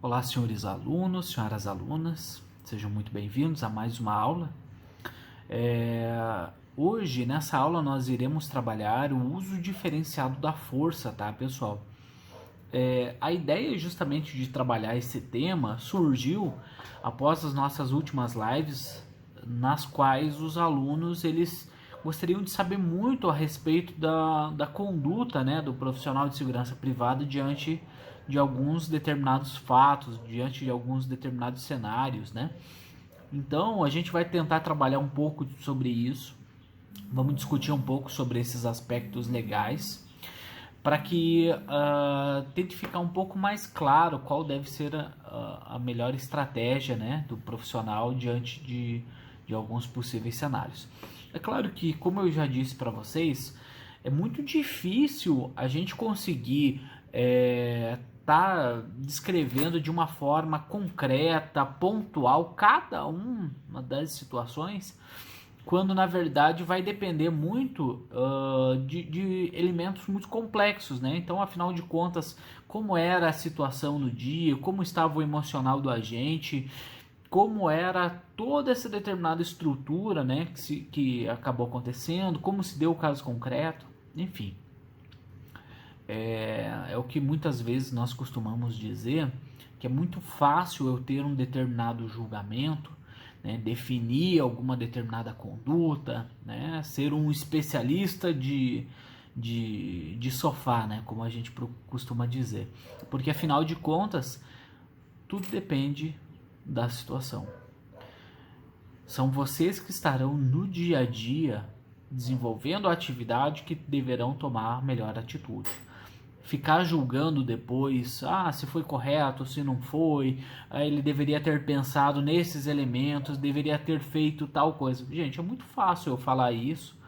Olá, senhores alunos, senhoras alunas, sejam muito bem-vindos a mais uma aula. Hoje, nessa aula, nós iremos trabalhar o uso diferenciado da força, tá, pessoal? A ideia justamente de trabalhar esse tema surgiu após as nossas últimas lives, nas quais os alunos eles gostariam de saber muito a respeito da conduta, né, do profissional de segurança privada diante de alguns determinados fatos, diante de alguns determinados cenários, né? Então a gente vai tentar trabalhar um pouco sobre isso, vamos discutir um pouco sobre esses aspectos legais, para que tente ficar um pouco mais claro qual deve ser a melhor estratégia, né, do profissional diante de alguns possíveis cenários. É claro que, como eu já disse para vocês, é muito difícil a gente conseguir tá descrevendo de uma forma concreta, pontual, cada uma das situações, quando na verdade vai depender muito de elementos muito complexos, né? Então, afinal de contas, como era a situação no dia, como estava o emocional do agente, como era toda essa determinada estrutura, né, que acabou acontecendo, como se deu o caso concreto, enfim. É o que muitas vezes nós costumamos dizer, que é muito fácil eu ter um determinado julgamento, né, definir alguma determinada conduta, né, ser um especialista de sofá, né, como a gente costuma dizer. Porque afinal de contas, tudo depende da situação. São vocês que estarão no dia a dia desenvolvendo a atividade que deverão tomar a melhor atitude. Ficar julgando depois, se foi correto, se não foi, ele deveria ter pensado nesses elementos, deveria ter feito tal coisa. Gente, é muito fácil eu falar isso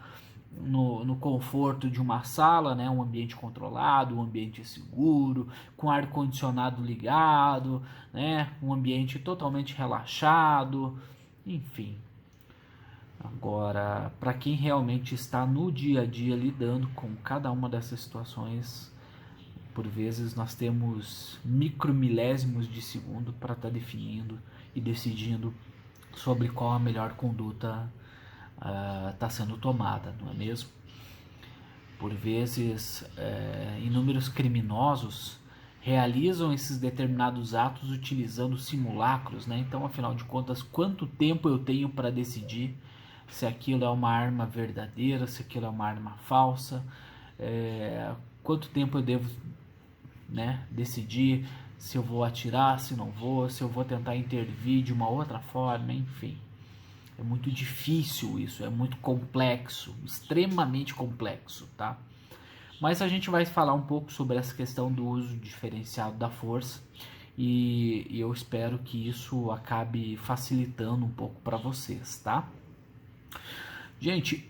no conforto de uma sala, né, um ambiente controlado, um ambiente seguro, com ar-condicionado ligado, né, um ambiente totalmente relaxado, enfim. Agora, para quem realmente está no dia a dia lidando com cada uma dessas situações, por vezes nós temos micromilésimos de segundo para estar definindo e decidindo sobre qual a melhor conduta está sendo tomada, não é mesmo? Por vezes, inúmeros criminosos realizam esses determinados atos utilizando simulacros, né? Então, afinal de contas, quanto tempo eu tenho para decidir se aquilo é uma arma verdadeira, se aquilo é uma arma falsa? Quanto tempo eu devo, né, decidir se eu vou atirar, se não vou, se eu vou tentar intervir de uma outra forma, enfim. É muito difícil isso, é muito complexo, extremamente complexo, tá? Mas a gente vai falar um pouco sobre essa questão do uso diferenciado da força e eu espero que isso acabe facilitando um pouco para vocês, tá? Gente,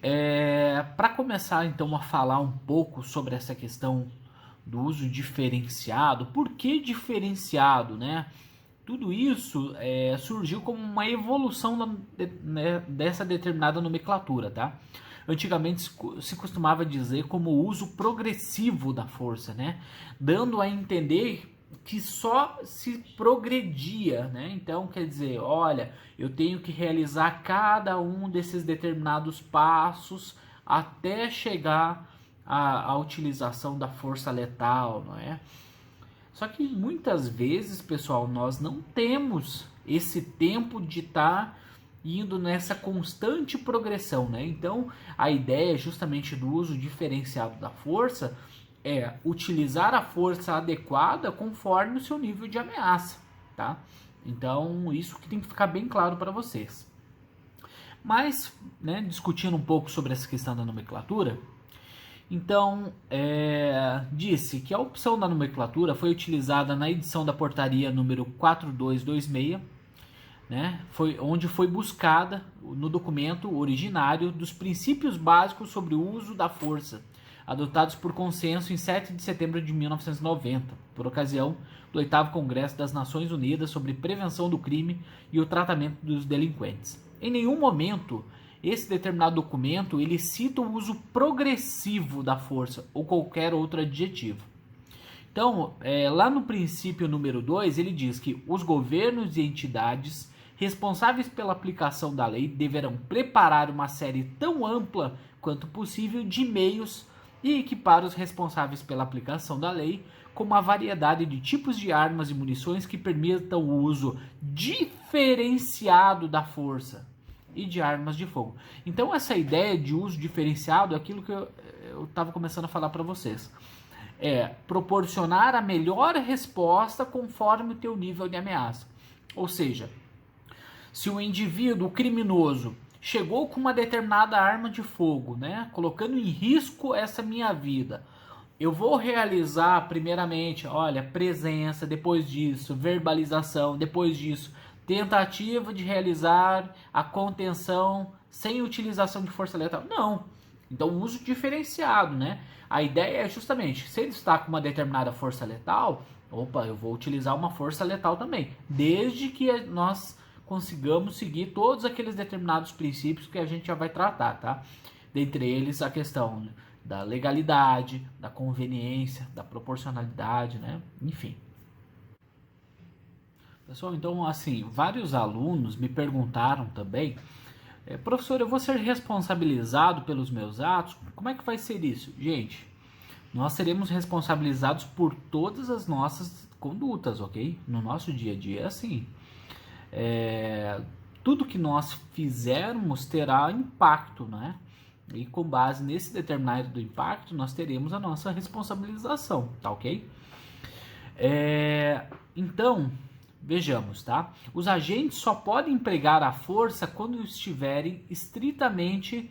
para começar então a falar um pouco sobre essa questão do uso diferenciado, por que diferenciado, né? Tudo isso surgiu como uma evolução dessa determinada nomenclatura, tá? Antigamente se costumava dizer como o uso progressivo da força, né? Dando a entender que só se progredia, né? Então, quer dizer, olha, eu tenho que realizar cada um desses determinados passos até chegar à utilização da força letal, não é? Só que muitas vezes, pessoal, nós não temos esse tempo de estar indo nessa constante progressão, né? Então, a ideia justamente do uso diferenciado da força é utilizar a força adequada conforme o seu nível de ameaça, tá? Então, isso que tem que ficar bem claro para vocês. Mas, né, discutindo um pouco sobre essa questão da nomenclatura, então, disse que a opção da nomenclatura foi utilizada na edição da portaria número 4226, né, onde foi buscada no documento originário dos princípios básicos sobre o uso da força, adotados por consenso em 7 de setembro de 1990, por ocasião do 8º Congresso das Nações Unidas sobre Prevenção do Crime e o Tratamento dos Delinquentes. Em nenhum momento esse determinado documento ele cita o uso progressivo da força ou qualquer outro adjetivo. Então, lá no princípio número 2, ele diz que os governos e entidades responsáveis pela aplicação da lei deverão preparar uma série tão ampla quanto possível de meios e equipar os responsáveis pela aplicação da lei com uma variedade de tipos de armas e munições que permitam o uso diferenciado da força e de armas de fogo. Então, essa ideia de uso diferenciado é aquilo que eu estava começando a falar para vocês. É proporcionar a melhor resposta conforme o teu nível de ameaça. Ou seja, se o indivíduo, o criminoso, chegou com uma determinada arma de fogo, né, colocando em risco essa minha vida, eu vou realizar primeiramente, olha, presença, depois disso, verbalização, depois disso, tentativa de realizar a contenção sem utilização de força letal. Não. Então, uso diferenciado, né? A ideia é justamente, se ele está com uma determinada força letal, opa, eu vou utilizar uma força letal também, desde que nós consigamos seguir todos aqueles determinados princípios que a gente já vai tratar, tá? Dentre eles a questão da legalidade, da conveniência, da proporcionalidade, né? Enfim. Pessoal, então assim, vários alunos me perguntaram também, professor, eu vou ser responsabilizado pelos meus atos? Como é que vai ser isso? Gente, nós seremos responsabilizados por todas as nossas condutas, ok? No nosso dia a dia é assim. Tudo que nós fizermos terá impacto, né? E com base nesse determinado impacto, nós teremos a nossa responsabilização, tá ok? Então, vejamos, tá? Os agentes só podem empregar a força quando estiverem estritamente,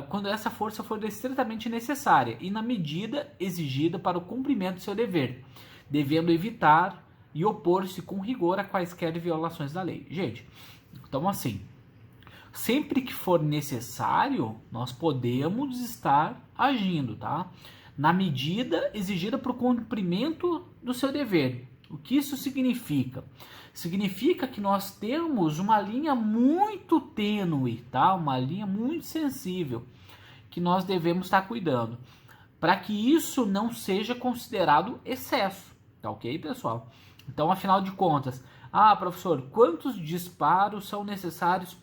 quando essa força for estritamente necessária e na medida exigida para o cumprimento do seu dever, devendo evitar e opor-se com rigor a quaisquer violações da lei. Gente, então assim, sempre que for necessário, nós podemos estar agindo, tá? Na medida exigida para o cumprimento do seu dever. O que isso significa? Significa que nós temos uma linha muito tênue, tá? Uma linha muito sensível que nós devemos estar cuidando, para que isso não seja considerado excesso, tá ok, pessoal? Então, afinal de contas, professor, quantos disparos são necessários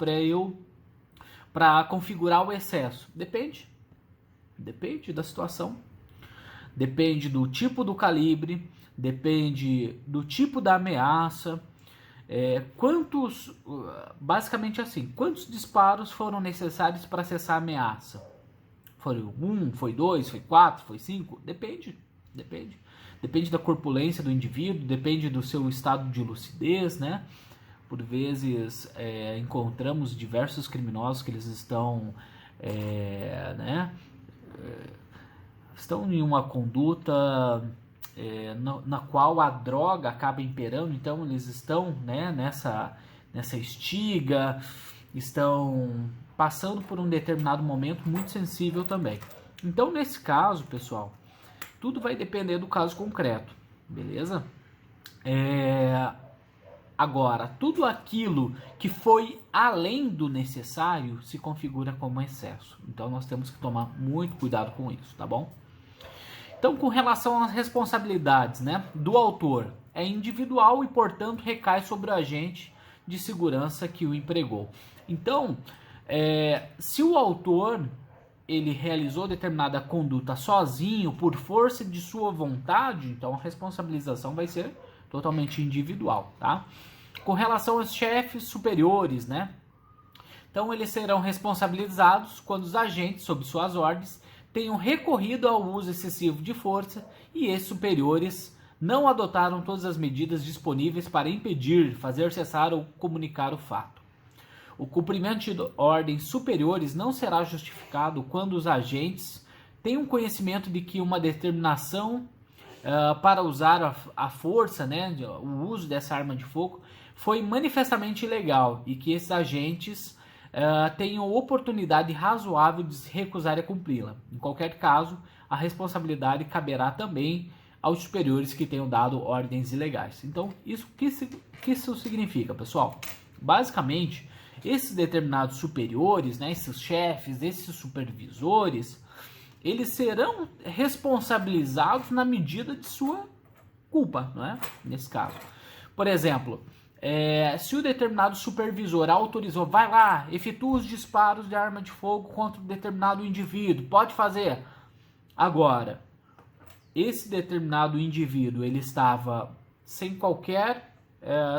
para configurar o excesso? Depende da situação, depende do tipo do calibre, depende do tipo da ameaça, basicamente assim, quantos disparos foram necessários para cessar a ameaça? Foi 1, foi 2, foi 4, foi 5? Depende. Depende da corpulência do indivíduo, depende do seu estado de lucidez, né? Por vezes encontramos diversos criminosos que eles estão, estão em uma conduta na qual a droga acaba imperando, então eles estão, né, nessa estiga, estão passando por um determinado momento muito sensível também. Então, nesse caso, pessoal, tudo vai depender do caso concreto, beleza? Agora, tudo aquilo que foi além do necessário se configura como excesso. Então, nós temos que tomar muito cuidado com isso, tá bom? Então, com relação às responsabilidades, né, do autor, é individual e, portanto, recai sobre o agente de segurança que o empregou. Então, se o autor ele realizou determinada conduta sozinho, por força de sua vontade, então a responsabilização vai ser totalmente individual, tá? Com relação aos chefes superiores, né? Então eles serão responsabilizados quando os agentes, sob suas ordens, tenham recorrido ao uso excessivo de força e esses superiores não adotaram todas as medidas disponíveis para impedir, fazer cessar ou comunicar o fato. O cumprimento de ordens superiores não será justificado quando os agentes têm um conhecimento de que uma determinação para usar a força, né, o uso dessa arma de fogo, foi manifestamente ilegal e que esses agentes tenham oportunidade razoável de se recusar a cumpri-la. Em qualquer caso, a responsabilidade caberá também aos superiores que tenham dado ordens ilegais. Então, o que isso significa, pessoal? Basicamente, esses determinados superiores, né, esses chefes, esses supervisores, eles serão responsabilizados na medida de sua culpa, não é? Nesse caso. Por exemplo, se o determinado supervisor autorizou, vai lá, efetua os disparos de arma de fogo contra um determinado indivíduo, pode fazer. Agora, esse determinado indivíduo, ele estava sem qualquer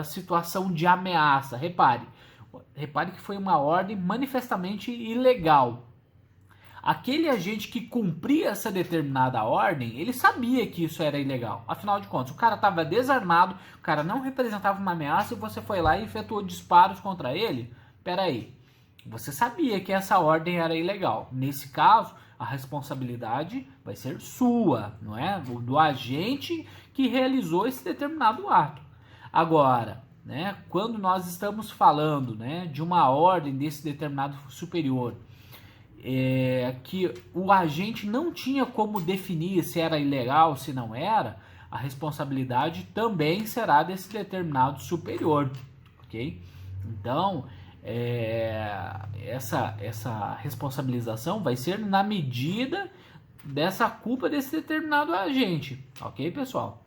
situação de ameaça. Repare que foi uma ordem manifestamente ilegal. Aquele agente que cumpria essa determinada ordem, ele sabia que isso era ilegal. Afinal de contas, o cara estava desarmado, o cara não representava uma ameaça e você foi lá e efetuou disparos contra ele. Peraí, você sabia que essa ordem era ilegal. Nesse caso, a responsabilidade vai ser sua, não é? Do agente que realizou esse determinado ato. Agora, né, quando nós estamos falando, né, de uma ordem desse determinado superior, que o agente não tinha como definir se era ilegal, se não era, a responsabilidade também será desse determinado superior, ok? Então, essa responsabilização vai ser na medida dessa culpa desse determinado agente, ok, pessoal?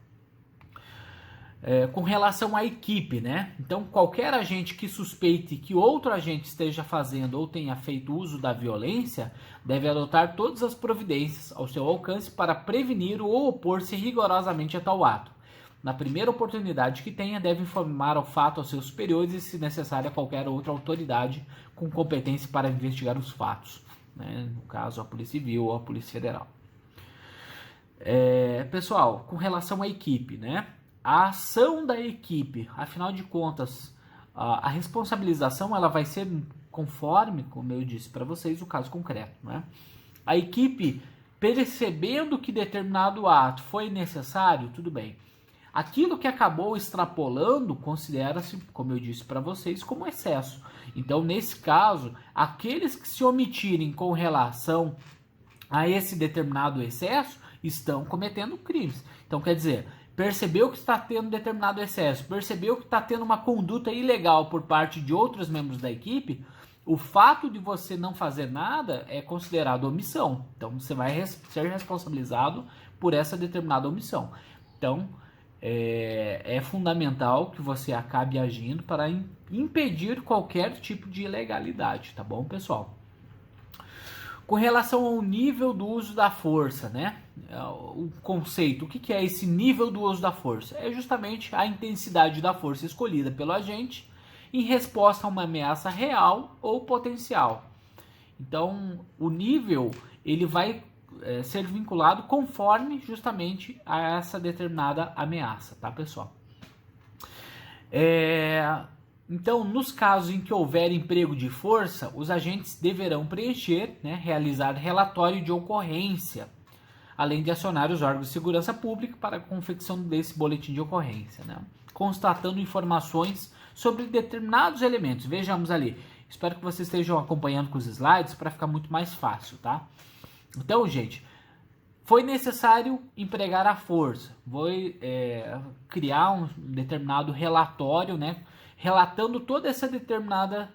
Com relação à equipe, né? Então, qualquer agente que suspeite que outro agente esteja fazendo ou tenha feito uso da violência deve adotar todas as providências ao seu alcance para prevenir ou opor-se rigorosamente a tal ato. Na primeira oportunidade que tenha, deve informar o fato aos seus superiores e, se necessário, a qualquer outra autoridade com competência para investigar os fatos, né? No caso, a Polícia Civil ou a Polícia Federal. Pessoal, com relação à equipe, né? A ação da equipe, afinal de contas, a responsabilização ela vai ser conforme, como eu disse para vocês, o caso concreto, né? A equipe, percebendo que determinado ato foi necessário, tudo bem. Aquilo que acabou extrapolando considera-se, como eu disse para vocês, como excesso. Então, nesse caso, aqueles que se omitirem com relação a esse determinado excesso estão cometendo crimes. Então, quer dizer, percebeu que está tendo determinado excesso, percebeu que está tendo uma conduta ilegal por parte de outros membros da equipe, o fato de você não fazer nada é considerado omissão. Então, você vai ser responsabilizado por essa determinada omissão. Então, é fundamental que você acabe agindo para impedir qualquer tipo de ilegalidade, tá bom, pessoal? Com relação ao nível do uso da força, né? O conceito, o que é esse nível do uso da força? É justamente a intensidade da força escolhida pelo agente em resposta a uma ameaça real ou potencial. Então, o nível ele vai ser vinculado conforme justamente a essa determinada ameaça, tá, pessoal? Então, nos casos em que houver emprego de força, os agentes deverão preencher, né, realizar relatório de ocorrência, além de acionar os órgãos de segurança pública para a confecção desse boletim de ocorrência, né, constatando informações sobre determinados elementos. Vejamos ali. Espero que vocês estejam acompanhando com os slides para ficar muito mais fácil, tá? Então, gente, foi necessário empregar a força. Vou criar um determinado relatório, né, relatando toda essa determinada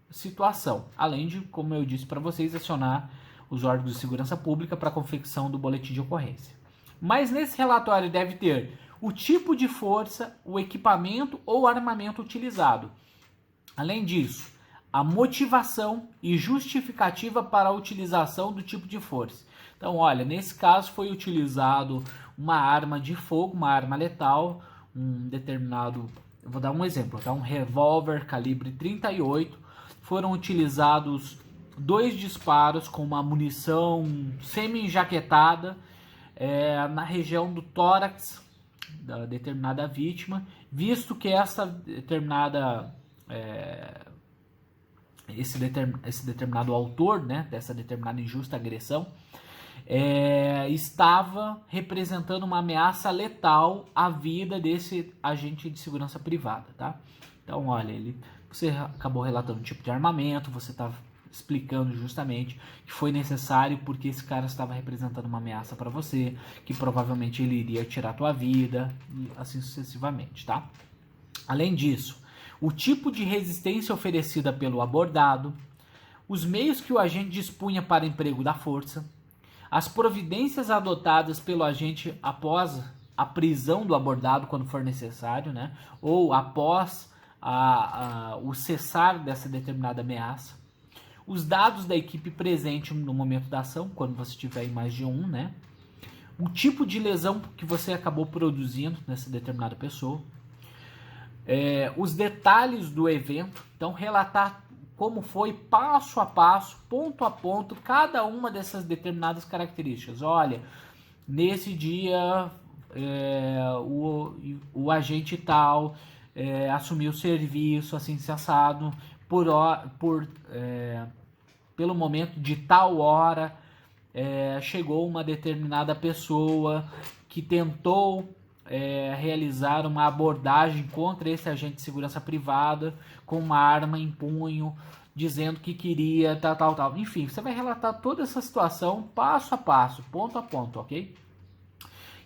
situação, além de, como eu disse para vocês, acionar os órgãos de segurança pública para a confecção do boletim de ocorrência. Mas nesse relatório deve ter o tipo de força, o equipamento ou armamento utilizado. Além disso, a motivação e justificativa para a utilização do tipo de força. Então, olha, nesse caso foi utilizado uma arma de fogo, uma arma letal, um determinado... Eu vou dar um exemplo, tá? Um revólver calibre 38. Foram utilizados 2 disparos com uma munição semi-enjaquetada na região do tórax da determinada vítima, visto que essa determinada... esse determinado autor, né, dessa determinada injusta agressão, estava representando uma ameaça letal à vida desse agente de segurança privada, tá? Então, olha, você acabou relatando o tipo de armamento, você está explicando justamente que foi necessário porque esse cara estava representando uma ameaça para você, que provavelmente ele iria tirar a tua vida, e assim sucessivamente, tá? Além disso, o tipo de resistência oferecida pelo abordado, os meios que o agente dispunha para emprego da força, as providências adotadas pelo agente após a prisão do abordado, quando for necessário, né? Ou após o cessar dessa determinada ameaça, os dados da equipe presente no momento da ação, quando você tiver em mais de um, né? O tipo de lesão que você acabou produzindo nessa determinada pessoa, os detalhes do evento, então relatar como foi passo a passo, ponto a ponto, cada uma dessas determinadas características. Olha, nesse dia o agente tal assumiu o serviço assim se assado pelo momento de tal hora chegou uma determinada pessoa que tentou realizar uma abordagem contra esse agente de segurança privada com uma arma em punho, dizendo que queria tal. Enfim, você vai relatar toda essa situação passo a passo, ponto a ponto, ok?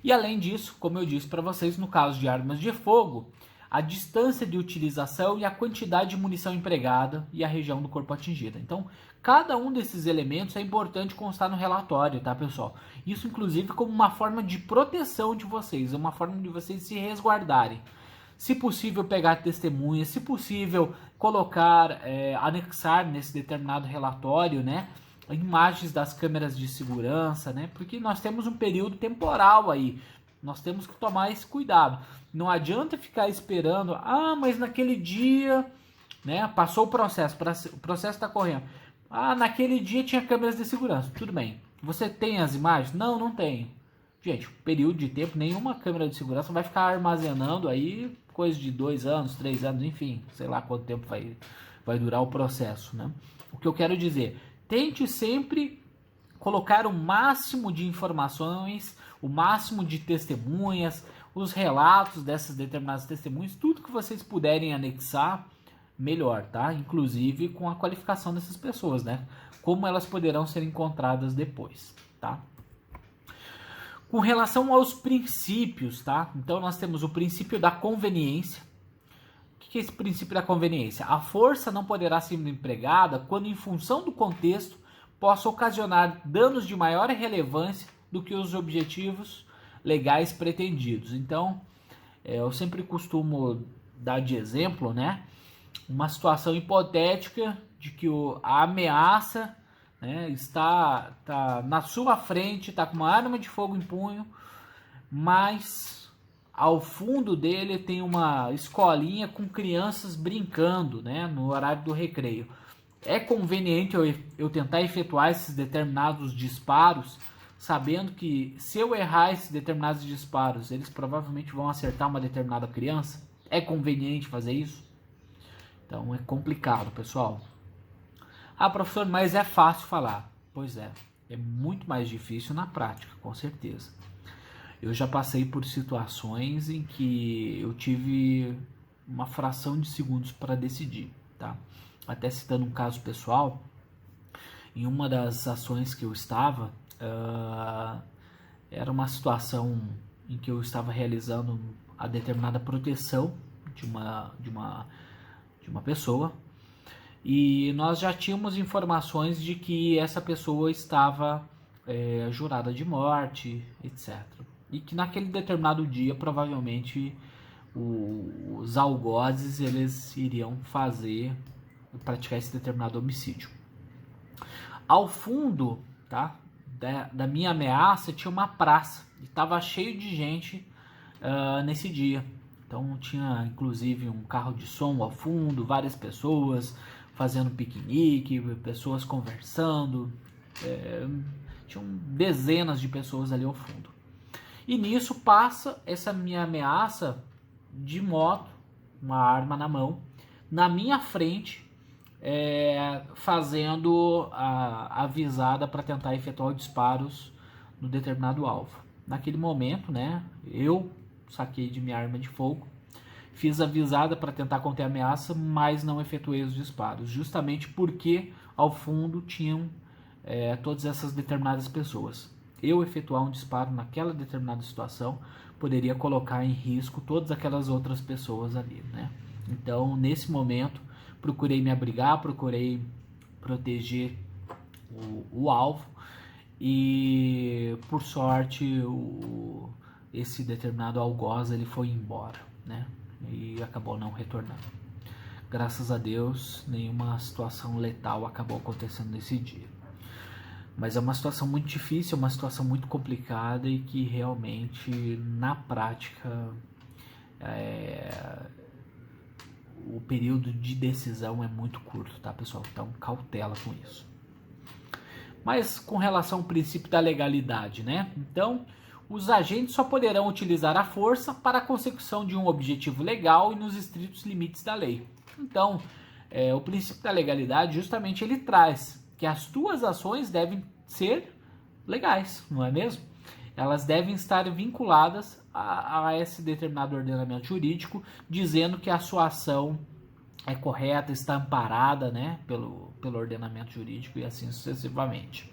E além disso, como eu disse para vocês, no caso de armas de fogo, a distância de utilização e a quantidade de munição empregada e a região do corpo atingida. Então, cada um desses elementos é importante constar no relatório, tá, pessoal? Isso, inclusive, como uma forma de proteção de vocês, uma forma de vocês se resguardarem. Se possível, pegar testemunhas, se possível, colocar, anexar nesse determinado relatório, né, imagens das câmeras de segurança, né, porque nós temos um período temporal aí. Nós temos que tomar esse cuidado. Não adianta ficar esperando, mas naquele dia, né, passou o processo está correndo. Naquele dia tinha câmeras de segurança. Tudo bem. Você tem as imagens? Não, não tenho. Gente, período de tempo, nenhuma câmera de segurança vai ficar armazenando aí coisa de 2 anos, 3 anos, enfim, sei lá quanto tempo vai durar o processo, né? O que eu quero dizer, tente sempre colocar o máximo de informações, o máximo de testemunhas, os relatos dessas determinadas testemunhas, tudo que vocês puderem anexar, melhor, tá? Inclusive com a qualificação dessas pessoas, né? Como elas poderão ser encontradas depois, tá? Com relação aos princípios, tá? Então nós temos o princípio da conveniência. O que é esse princípio da conveniência? A força não poderá ser empregada quando, em função do contexto, possa ocasionar danos de maior relevância do que os objetivos legais pretendidos. Então, eu sempre costumo dar de exemplo, né, uma situação hipotética de que a ameaça, né, está na sua frente, está com uma arma de fogo em punho, mas ao fundo dele tem uma escolinha com crianças brincando, né, no horário do recreio. É conveniente eu tentar efetuar esses determinados disparos, sabendo que se eu errar esses determinados disparos, eles provavelmente vão acertar uma determinada criança? É conveniente fazer isso? Então é complicado, pessoal. Professor, mas é fácil falar. Pois é muito mais difícil na prática, com certeza. Eu já passei por situações em que eu tive uma fração de segundos para decidir, tá? Até citando um caso pessoal, em uma das ações que eu estava, era uma situação em que eu estava realizando a determinada proteção de uma pessoa, e nós já tínhamos informações de que essa pessoa estava jurada de morte, etc. E que naquele determinado dia, provavelmente, os algozes eles iriam praticar esse determinado homicídio. Ao fundo, tá, da minha ameaça tinha uma praça e estava cheio de gente nesse dia. Então tinha inclusive um carro de som ao fundo, várias pessoas fazendo piquenique, pessoas conversando, tinham dezenas de pessoas ali ao fundo. E nisso passa essa minha ameaça de moto, uma arma na mão, na minha frente, fazendo a visada para tentar efetuar os disparos no determinado alvo. Naquele momento, né, eu saquei de minha arma de fogo, fiz a visada para tentar conter a ameaça, mas não efetuei os disparos, justamente porque ao fundo tinham todas essas determinadas pessoas. Eu efetuar um disparo naquela determinada situação poderia colocar em risco todas aquelas outras pessoas ali, né? Então, nesse momento, procurei me abrigar, procurei proteger o alvo e por sorte esse determinado algoz ele foi embora, né? E acabou não retornando. Graças a Deus, nenhuma situação letal acabou acontecendo nesse dia. Mas é uma situação muito difícil, uma situação muito complicada e que realmente, na prática, o período de decisão é muito curto, tá, pessoal? Então, cautela com isso. Mas com relação ao princípio da legalidade, né? Então, os agentes só poderão utilizar a força para a consecução de um objetivo legal e nos estritos limites da lei. Então, o princípio da legalidade, justamente, ele traz que as tuas ações devem ser legais, não é mesmo? Elas devem estar vinculadas a esse determinado ordenamento jurídico, dizendo que a sua ação é correta, está amparada, né, pelo ordenamento jurídico e assim sucessivamente.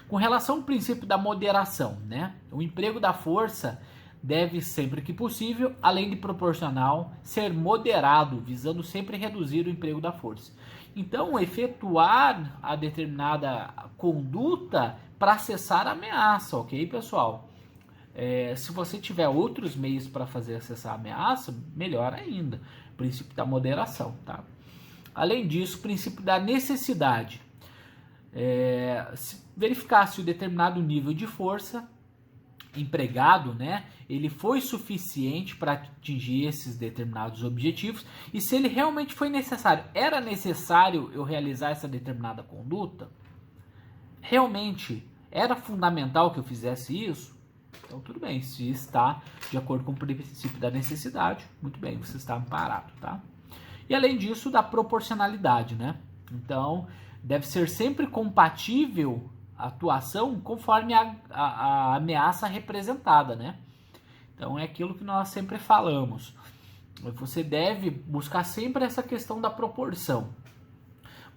Com relação ao princípio da moderação, né, o emprego da força deve, sempre que possível, além de proporcional, ser moderado, visando sempre reduzir o emprego da força. Então, efetuar a determinada conduta para cessar a ameaça, ok, pessoal? Se você tiver outros meios para fazer cessar a ameaça, melhor ainda. Princípio da moderação, tá? Além disso, o princípio da necessidade. Se verificar se o determinado nível de força empregado, né, ele foi suficiente para atingir esses determinados objetivos e se ele realmente foi necessário. Era necessário eu realizar essa determinada conduta? Realmente era fundamental que eu fizesse isso? Então tudo bem, se está de acordo com o princípio da necessidade, muito bem, você está amparado, tá? E além disso, da proporcionalidade, né? Então deve ser sempre compatível a atuação conforme a ameaça representada, né? Então é aquilo que nós sempre falamos. Você deve buscar sempre essa questão da proporção.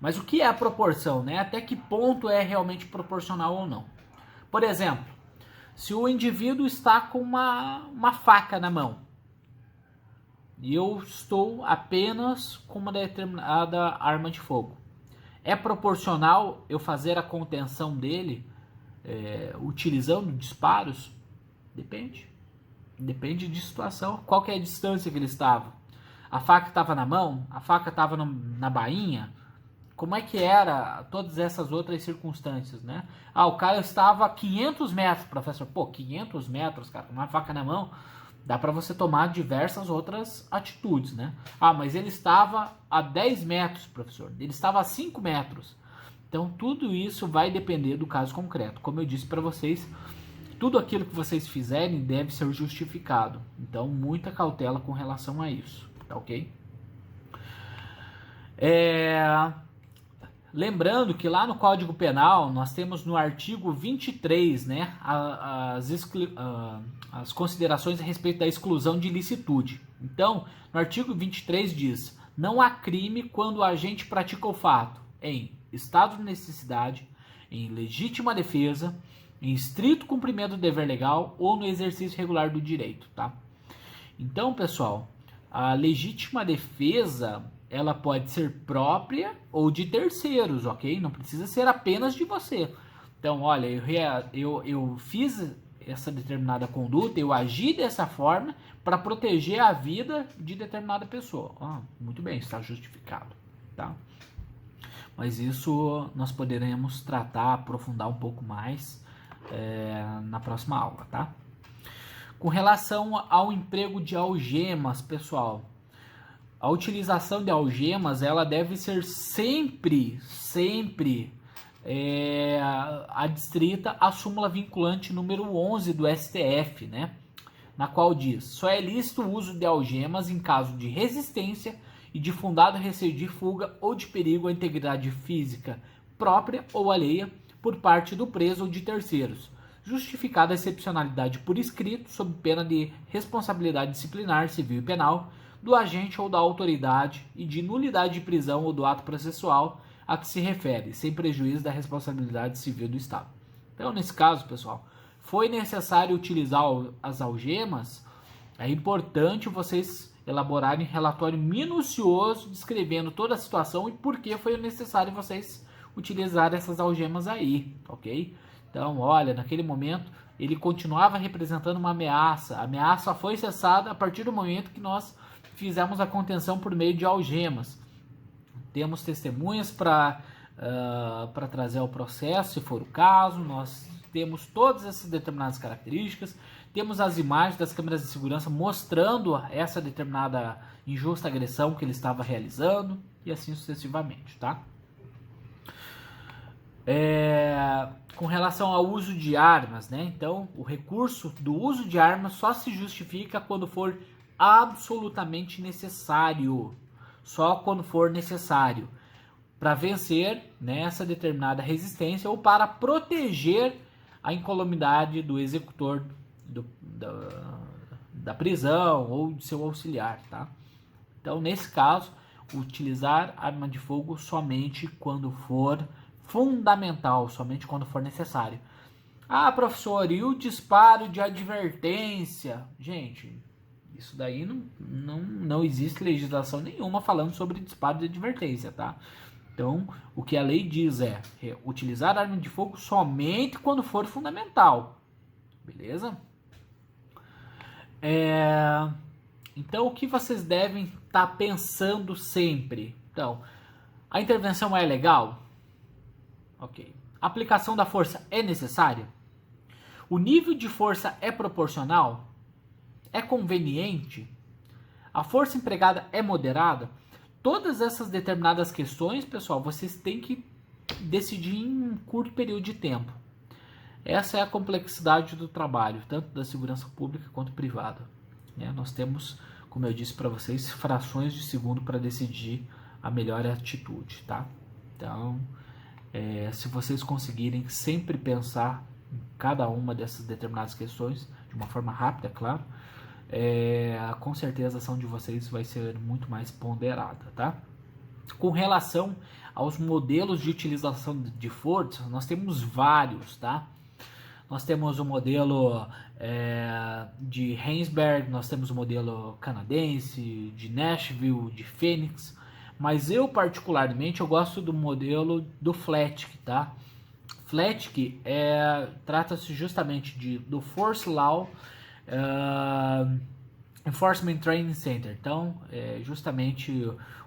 Mas o que é a proporção, né? Até que ponto é realmente proporcional ou não? Por exemplo, se o indivíduo está com uma faca na mão e eu estou apenas com uma determinada arma de fogo, é proporcional eu fazer a contenção dele utilizando disparos? Depende. Depende de situação. Qual que é a distância que ele estava? A faca estava na mão? A faca estava na bainha? Como é que era todas essas outras circunstâncias, né? O cara estava a 500 metros, professor. Pô, 500 metros, cara, com uma faca na mão, dá para você tomar diversas outras atitudes, né? Mas ele estava a 10 metros, professor. Ele estava a 5 metros. Então, tudo isso vai depender do caso concreto. Como eu disse para vocês, tudo aquilo que vocês fizerem deve ser justificado. Então, muita cautela com relação a isso, tá ok? Lembrando que lá no Código Penal, nós temos no artigo 23, né, as considerações a respeito da exclusão de ilicitude. Então, no artigo 23 diz: não há crime quando o agente pratica o fato em estado de necessidade, em legítima defesa, em estrito cumprimento do dever legal ou no exercício regular do direito, tá? Então, pessoal, a legítima defesa, ela pode ser própria ou de terceiros, ok? Não precisa ser apenas de você. Então, olha, eu fiz essa determinada conduta, eu agi dessa forma para proteger a vida de determinada pessoa. Muito bem, está justificado, tá? Mas isso nós poderemos tratar, aprofundar um pouco mais na próxima aula, tá? Com relação ao emprego de algemas, pessoal, a utilização de algemas, ela deve ser sempre adstrita à súmula vinculante número 11 do STF, né? Na qual diz: só é lícito o uso de algemas em caso de resistência e de fundado receio de fuga ou de perigo à integridade física própria ou alheia por parte do preso ou de terceiros, justificada a excepcionalidade por escrito, sob pena de responsabilidade disciplinar, civil e penal, do agente ou da autoridade e de nulidade de prisão ou do ato processual a que se refere, sem prejuízo da responsabilidade civil do Estado. Então, nesse caso, pessoal, foi necessário utilizar as algemas, é importante vocês elaborarem relatório minucioso descrevendo toda a situação e por que foi necessário vocês utilizar essas algemas aí, ok? Então, olha, naquele momento ele continuava representando uma ameaça. A ameaça foi cessada a partir do momento que nós fizemos a contenção por meio de algemas. Temos testemunhas para trazer ao processo, se for o caso. Nós temos todas essas determinadas características. Temos as imagens das câmeras de segurança mostrando essa determinada injusta agressão que ele estava realizando e assim sucessivamente, tá? Com relação ao uso de armas, né? Então, o recurso do uso de armas só se justifica quando for absolutamente necessário. Só quando for necessário para vencer, né, essa determinada resistência ou para proteger a incolumidade do executor da prisão ou de seu auxiliar, tá? Então, nesse caso, utilizar arma de fogo somente quando for fundamental, somente quando for necessário. Ah, professor, e o disparo de advertência? Gente, isso daí não existe legislação nenhuma falando sobre disparo de advertência, tá? Então, o que a lei diz é utilizar arma de fogo somente quando for fundamental, beleza? Então, o que vocês devem estar pensando sempre? Então, a intervenção é legal? Ok. A aplicação da força é necessária? O nível de força é proporcional? É conveniente? A força empregada é moderada? Todas essas determinadas questões, pessoal, vocês têm que decidir em um curto período de tempo. Essa é a complexidade do trabalho, tanto da segurança pública quanto privada. Nós temos, como eu disse para vocês, frações de segundo para decidir a melhor atitude, tá? Então, se vocês conseguirem sempre pensar em cada uma dessas determinadas questões, de uma forma rápida, claro, com certeza a ação de vocês vai ser muito mais ponderada, tá? Com relação aos modelos de utilização de força, nós temos vários, tá? Nós temos o modelo de Heinsberg, nós temos o modelo canadense, de Nashville, de Phoenix, mas eu particularmente eu gosto do modelo do Flettke, tá? Flettke trata-se justamente do Force Law Enforcement Training Center. Então, é justamente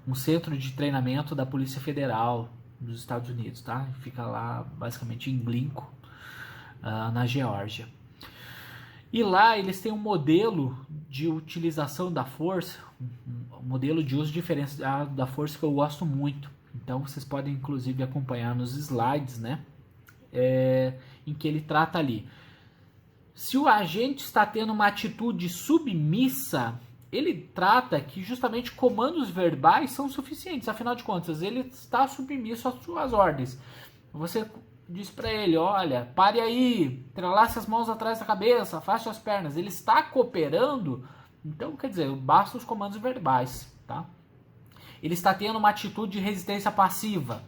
um centro de treinamento da Polícia Federal dos Estados Unidos, tá? Fica lá basicamente em Glencoe, na Geórgia. E lá eles têm um modelo de utilização da força, um modelo de uso diferenciado da força que eu gosto muito. Então vocês podem inclusive acompanhar nos slides, né? Em que ele trata ali. Se o agente está tendo uma atitude submissa, ele trata que justamente comandos verbais são suficientes. Afinal de contas, ele está submisso às suas ordens. Você diz para ele, olha, pare aí, entrelace as mãos atrás da cabeça, afaste as pernas. Ele está cooperando, então quer dizer, basta os comandos verbais, tá? Ele está tendo uma atitude de resistência passiva.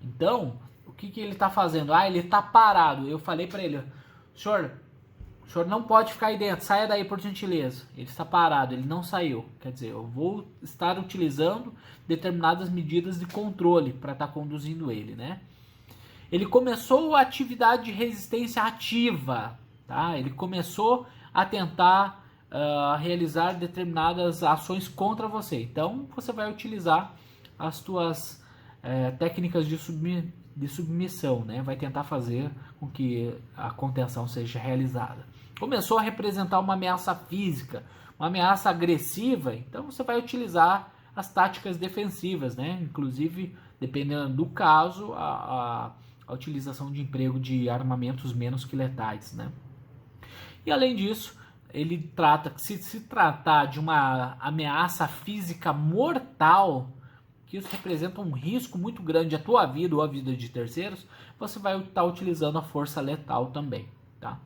Então, o que ele está fazendo? Ele está parado. Eu falei para ele, o senhor não pode ficar aí dentro, saia daí por gentileza. Ele está parado, ele não saiu. Quer dizer, eu vou estar utilizando determinadas medidas de controle para estar conduzindo ele, né? Ele começou a atividade de resistência ativa, tá? Ele começou a tentar realizar determinadas ações contra você. Então, você vai utilizar as suas técnicas de submissão, né? Vai tentar fazer com que a contenção seja realizada. Começou a representar uma ameaça física, uma ameaça agressiva, então você vai utilizar as táticas defensivas, né? Inclusive, dependendo do caso, a utilização de emprego de armamentos menos que letais, né? E além disso, ele trata que se tratar de uma ameaça física mortal, que isso representa um risco muito grande à tua vida ou à vida de terceiros, você vai estar utilizando a força letal também, tá?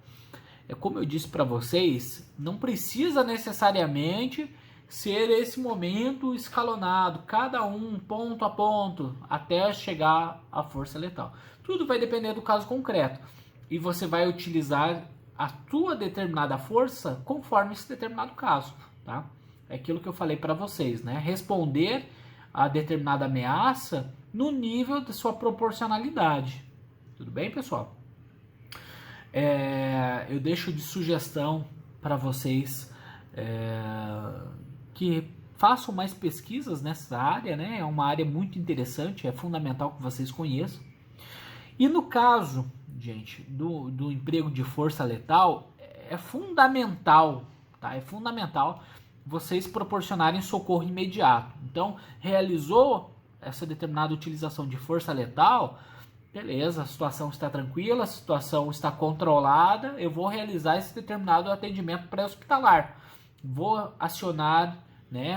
Como eu disse para vocês, não precisa necessariamente ser esse momento escalonado, cada um ponto a ponto, até chegar à força letal. Tudo vai depender do caso concreto. E você vai utilizar a tua determinada força conforme esse determinado caso, tá? É aquilo que eu falei para vocês, né? Responder a determinada ameaça no nível da sua proporcionalidade. Tudo bem, pessoal? Eu deixo de sugestão para vocês que façam mais pesquisas nessa área, né? É uma área muito interessante, é fundamental que vocês conheçam. E no caso, gente, do emprego de força letal, é fundamental, tá? É fundamental vocês proporcionarem socorro imediato. Então, realizou essa determinada utilização de força letal, beleza, a situação está tranquila, a situação está controlada, eu vou realizar esse determinado atendimento pré-hospitalar. Vou acionar, né,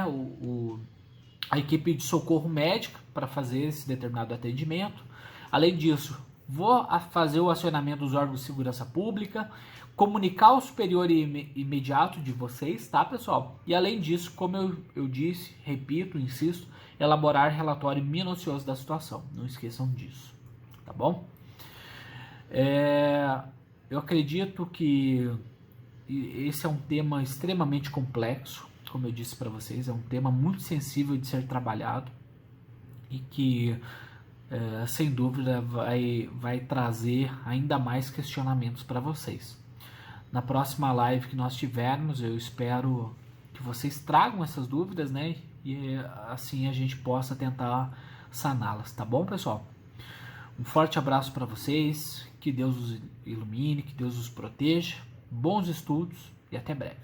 a equipe de socorro médica para fazer esse determinado atendimento. Além disso, vou fazer o acionamento dos órgãos de segurança pública, comunicar ao superior imediato de vocês, tá, pessoal? E além disso, como eu disse, repito, insisto, elaborar relatório minucioso da situação. Não esqueçam disso, tá bom? Eu acredito que esse é um tema extremamente complexo, como eu disse para vocês, é um tema muito sensível de ser trabalhado e que sem dúvida vai trazer ainda mais questionamentos para vocês. Na próxima live que nós tivermos, eu espero que vocês tragam essas dúvidas, né? E assim a gente possa tentar saná-las, tá bom, pessoal? Um forte abraço para vocês, que Deus os ilumine, que Deus os proteja, bons estudos e até breve.